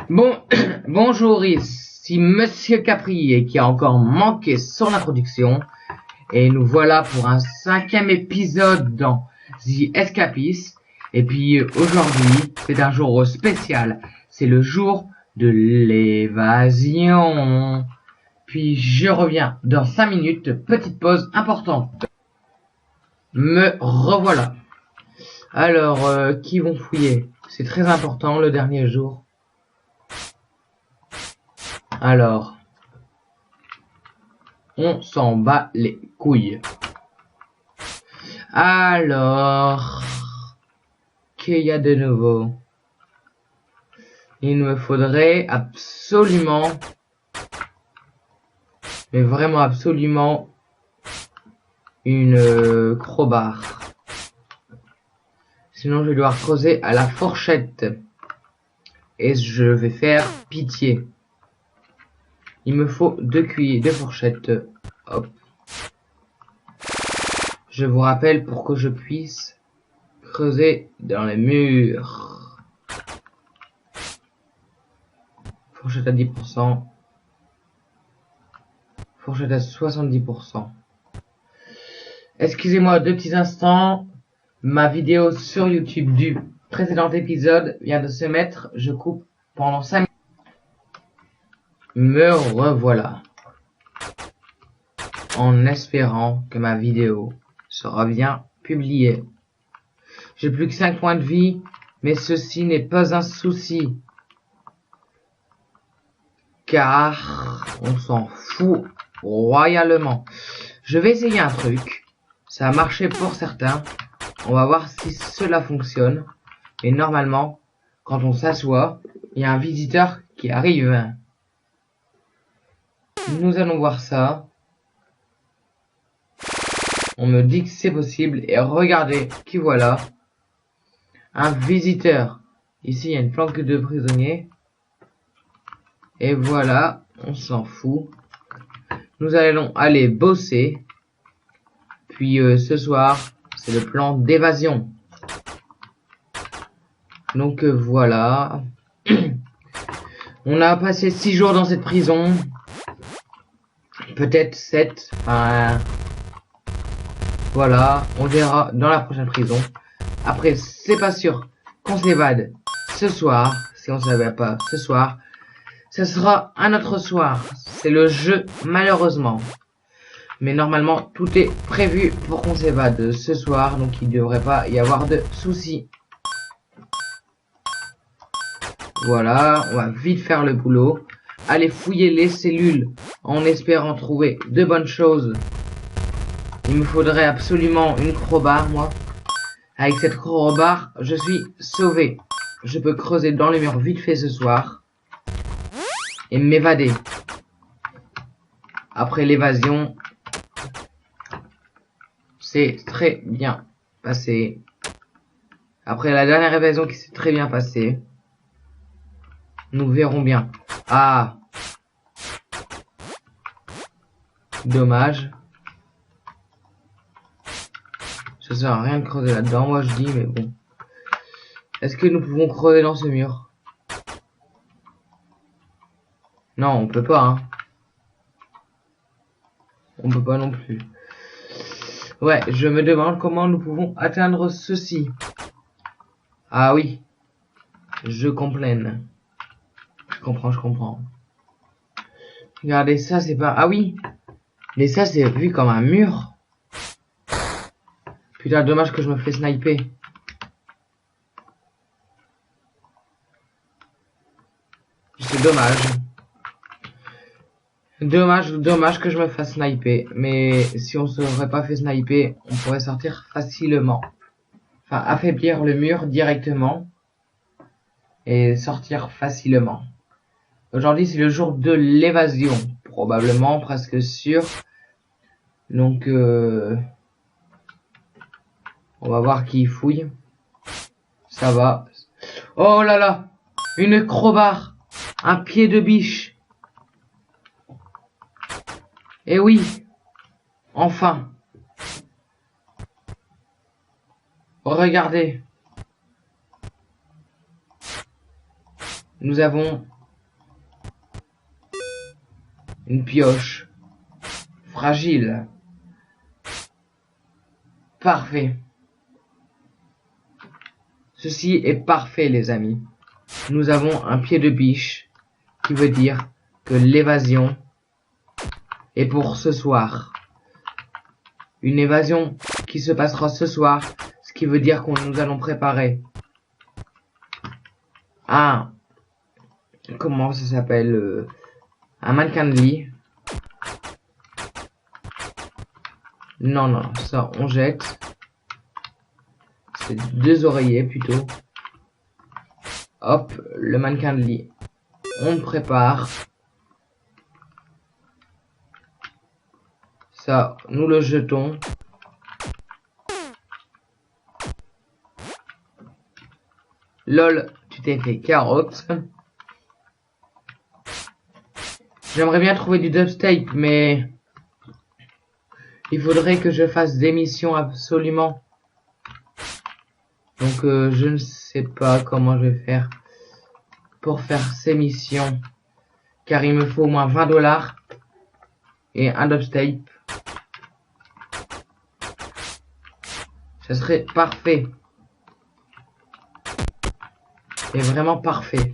Bon, bonjour, ici Monsieur Capri qui a encore manqué son introduction. Et nous voilà pour un 5e épisode dans The Escapist. Et puis aujourd'hui, c'est un jour spécial. C'est le jour de l'évasion. Puis je reviens dans 5 minutes, petite pause importante. Me revoilà. Alors, qui vont fouiller? C'est très important le dernier jour. Alors, on s'en bat les couilles. Alors, qu'il y a de nouveau? Il me faudrait absolument, mais vraiment absolument, une crowbar. Sinon, je vais devoir creuser à la fourchette. Et je vais faire pitié. Il me faut 2 cuillères, 2 fourchettes. Hop. Je vous rappelle pour que je puisse creuser dans les murs. Fourchette à 10%. Fourchette à 70%. Excusez-moi 2 petits instants. Ma vidéo sur YouTube du précédent épisode vient de se mettre. Je coupe pendant 5 minutes. Me revoilà. En espérant que ma vidéo sera bien publiée. J'ai plus que 5 points de vie, mais ceci n'est pas un souci. Car on s'en fout royalement. Je vais essayer un truc. Ça a marché pour certains. On va voir si cela fonctionne. Et normalement, quand on s'assoit, il y a un visiteur qui arrive. Nous allons voir ça. On me dit que c'est possible. Et regardez, qui voilà. Un visiteur. Ici, il y a une planque de prisonnier. Et voilà, on s'en fout. Nous allons aller bosser. Puis ce soir, c'est le plan d'évasion. Donc voilà. On a passé 6 jours dans cette prison. Peut-être 7. Enfin, voilà, on verra dans la prochaine prison. Après, c'est pas sûr qu'on s'évade ce soir. Si on s'évade pas ce soir, ce sera un autre soir. C'est le jeu, malheureusement. Mais normalement, tout est prévu pour qu'on s'évade ce soir. Donc il ne devrait pas y avoir de soucis. Voilà, on va vite faire le boulot. Aller fouiller les cellules en espérant trouver de bonnes choses. Il me faudrait absolument une crowbar, moi. Avec cette crowbar, je suis sauvé. Je peux creuser dans les murs vite fait ce soir. Et m'évader. Après l'évasion, c'est très bien passé. Après la dernière évasion qui s'est très bien passée, nous verrons bien. Ah, dommage. Ça sert à rien de creuser là-dedans, moi je dis, mais bon. Est-ce que nous pouvons creuser dans ce mur? Non, on peut pas, hein. On peut pas non plus. Ouais, je me demande comment nous pouvons atteindre ceci. Ah oui. Je comprends. Je comprends. Regardez, ça c'est pas... Ah oui. Mais ça c'est vu comme un mur. Putain, dommage que je me fais sniper. C'est dommage. Dommage que je me fasse sniper. Mais si on se serait pas fait sniper, on pourrait sortir facilement. Enfin, affaiblir le mur directement. Et sortir facilement. Aujourd'hui, c'est le jour de l'évasion. Probablement, presque sûr. Donc, on va voir qui fouille. Ça va. Oh là là! Une crowbar! Un pied de biche! Eh oui! Enfin! Regardez! Nous avons Une pioche. Fragile. Parfait. Ceci est parfait, les amis. Nous avons un pied de biche, qui veut dire que l'évasion est pour ce soir. Une évasion qui se passera ce soir, ce qui veut dire que nous allons préparer un... Comment ça s'appelle un mannequin de lit. Non, non, ça on jette. C'est 2 oreillers plutôt. Hop, le mannequin de lit. On le prépare. Ça, nous le jetons. Lol, tu t'es fait carotte. J'aimerais bien trouver du dubstep, mais il faudrait que je fasse des missions absolument. Donc je ne sais pas comment je vais faire pour faire ces missions. Car il me faut au moins 20 $ et un dubstep. Ça serait parfait. Et vraiment parfait.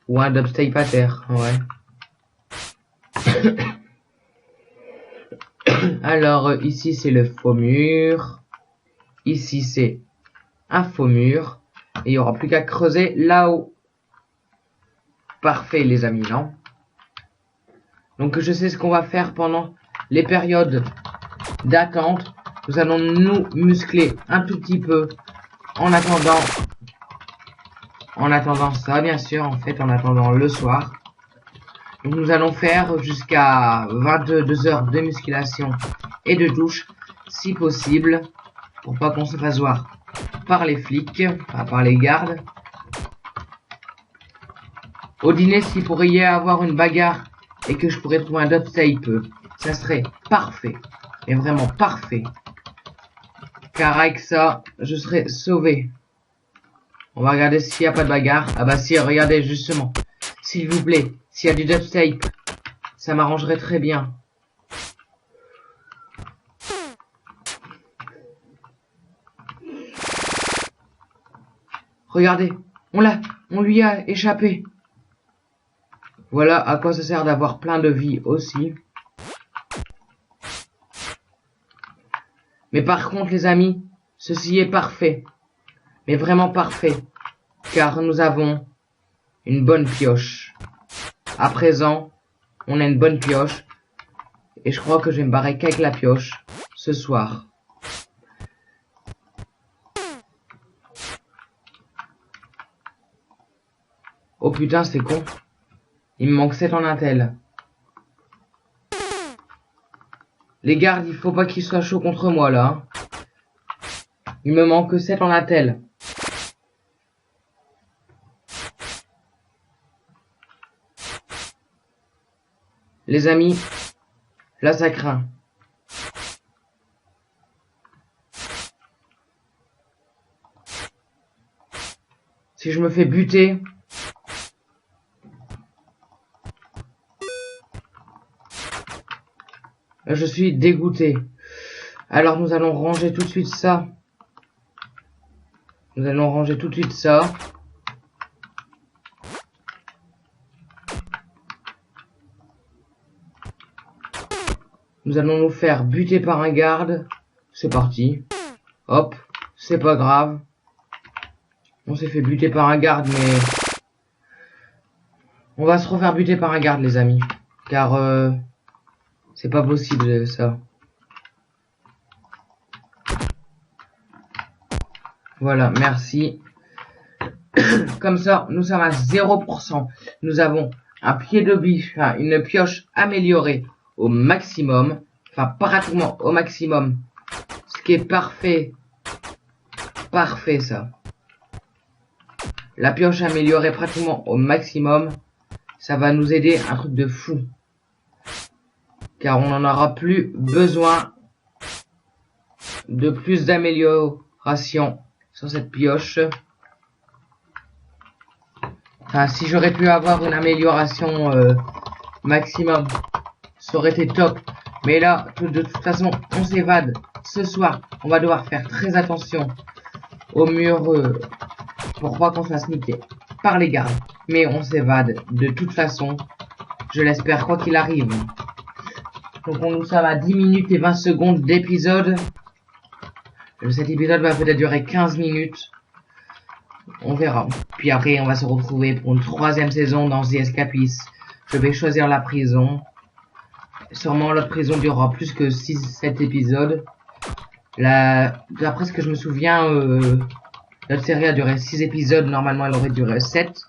Ou un dubstep à terre, ouais. Alors ici c'est le faux mur. Ici c'est un faux mur. Et il n'y aura plus qu'à creuser là-haut. Parfait les amis, non? Donc je sais ce qu'on va faire pendant les périodes d'attente. Nous allons nous muscler un tout petit peu en attendant ça, bien sûr, en fait, en attendant le soir. Donc nous allons faire jusqu'à 22 heures de musculation et de douche, si possible, pour pas qu'on se fasse voir par les flics, enfin, par les gardes. Au dîner, s'il pourrait y avoir une bagarre et que je pourrais trouver un dubstep, ça serait parfait, mais vraiment parfait. Car avec ça, je serai sauvé. On va regarder s'il n'y a pas de bagarre. Ah bah si, regardez justement. S'il vous plaît, s'il y a du dubstep, ça m'arrangerait très bien. Regardez, on lui a échappé. Voilà à quoi ça sert d'avoir plein de vie aussi. Mais par contre les amis, ceci est parfait. Mais vraiment parfait. Car nous avons une bonne pioche. À présent, on a une bonne pioche. Et je crois que je vais me barrer qu'avec la pioche ce soir. Oh putain, c'est con. Il me manque 7 en intel. Les gardes, il faut pas qu'ils soient chauds contre moi là. Hein. Il me manque 7 en intel. Les amis, là ça craint. Si je me fais buter, je suis dégoûté. Alors nous allons ranger tout de suite ça. Nous allons ranger tout de suite ça. Nous allons nous faire buter par un garde. C'est parti. Hop, c'est pas grave. On s'est fait buter par un garde, mais... on va se refaire buter par un garde, les amis. Car, c'est pas possible, ça. Voilà, merci. Comme ça, nous sommes à 0%. Nous avons un pied de biche, enfin, une pioche améliorée au maximum. Enfin, pratiquement au maximum. Ce qui est parfait. Parfait, ça. La pioche améliorée pratiquement au maximum. Ça va nous aider un truc de fou. Car on n'en aura plus besoin de plus d'amélioration sur cette pioche. Enfin, si j'aurais pu avoir une amélioration maximum. Ça aurait été top. Mais là, de toute façon, on s'évade. Ce soir, on va devoir faire très attention au mur pour pas qu'on se fasse niquer par les gardes. Mais on s'évade de toute façon. Je l'espère, quoi qu'il arrive. Donc nous sommes à 10 minutes et 20 secondes d'épisode. Cet épisode va peut-être durer 15 minutes. On verra. Puis après, on va se retrouver pour une 3e saison dans The Escapist. Je vais choisir la prison. Sûrement l'autre prison durera plus que 6-7 épisodes. D'après ce que je me souviens, notre série a duré 6 épisodes. Normalement, elle aurait duré 7.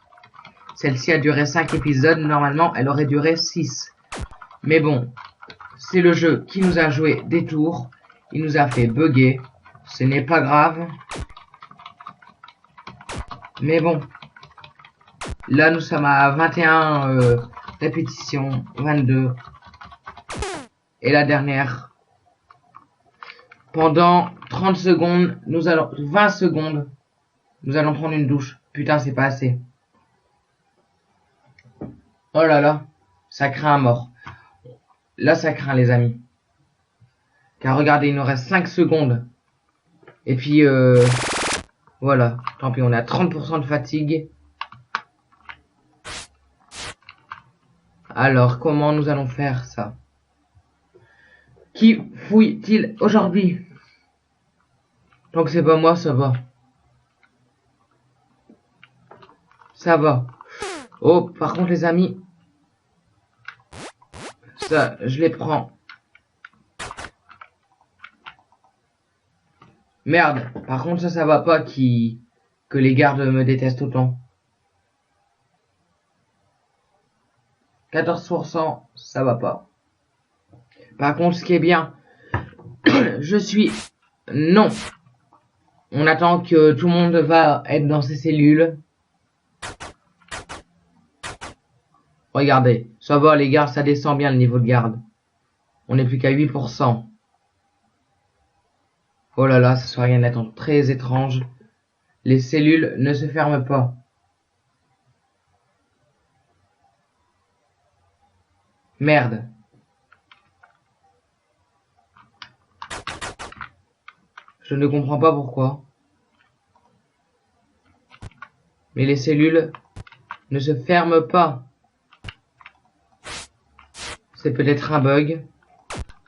Celle-ci a duré 5 épisodes. Normalement, elle aurait duré 6. Mais bon, c'est le jeu qui nous a joué des tours. Il nous a fait bugger. Ce n'est pas grave. Mais bon. Là, nous sommes à 21 répétitions. 22. Et la dernière. Pendant 30 secondes, 20 secondes, nous allons prendre une douche. Putain, c'est pas assez. Oh là là. Ça craint à mort. Là, ça craint, les amis. Car regardez, il nous reste 5 secondes. Et puis, voilà. Tant pis, on est à 30% de fatigue. Alors, comment nous allons faire ça? Qui fouille-t-il aujourd'hui? Tant que c'est pas moi, ça va. Ça va. Oh, par contre, les amis. Ça, je les prends. Merde. Par contre, ça va pas que les gardes me détestent autant. 14%, ça va pas. Par contre, ce qui est bien, je suis... Non. On attend que tout le monde va être dans ses cellules. Regardez, ça va les gardes, ça descend bien le niveau de garde. On n'est plus qu'à 8%. Oh là là, ça soit rien d'attendre très étrange. Les cellules ne se ferment pas. Merde. Je ne comprends pas pourquoi. Mais les cellules ne se ferment pas. C'est peut-être un bug.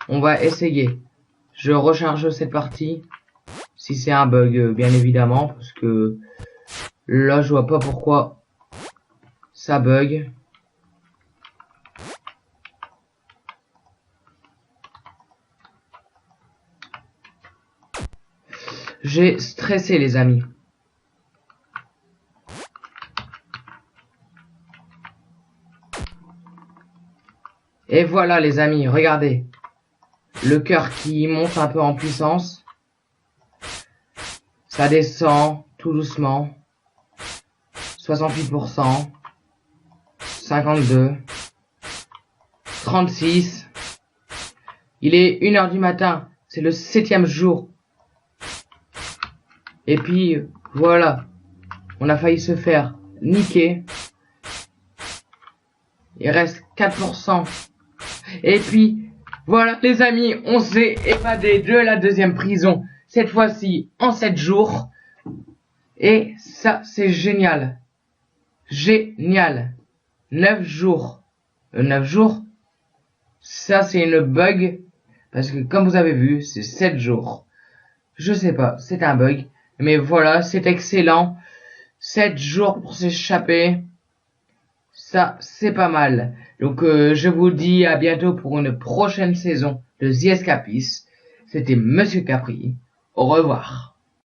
On va essayer. Je recharge cette partie. Si c'est un bug, bien évidemment. Parce que là, je vois pas pourquoi ça bug. J'ai stressé, les amis. Et voilà, les amis, regardez. Le cœur qui monte un peu en puissance. Ça descend tout doucement. 68%. 52. 36. Il est 1h du matin. C'est le 7e jour. Et puis, voilà. On a failli se faire niquer. Il reste 4%. Et puis, voilà les amis, on s'est évadé de la 2e prison. Cette fois-ci, en 7 jours. Et ça, c'est génial. Génial. 9 jours. 9 jours. Ça, c'est une bug. Parce que comme vous avez vu, c'est 7 jours. Je sais pas, c'est un bug. Mais voilà, c'est excellent. 7 jours pour s'échapper. Ça, c'est pas mal. Donc, je vous dis à bientôt pour une prochaine saison de The Escapist. C'était Monsieur Capri. Au revoir.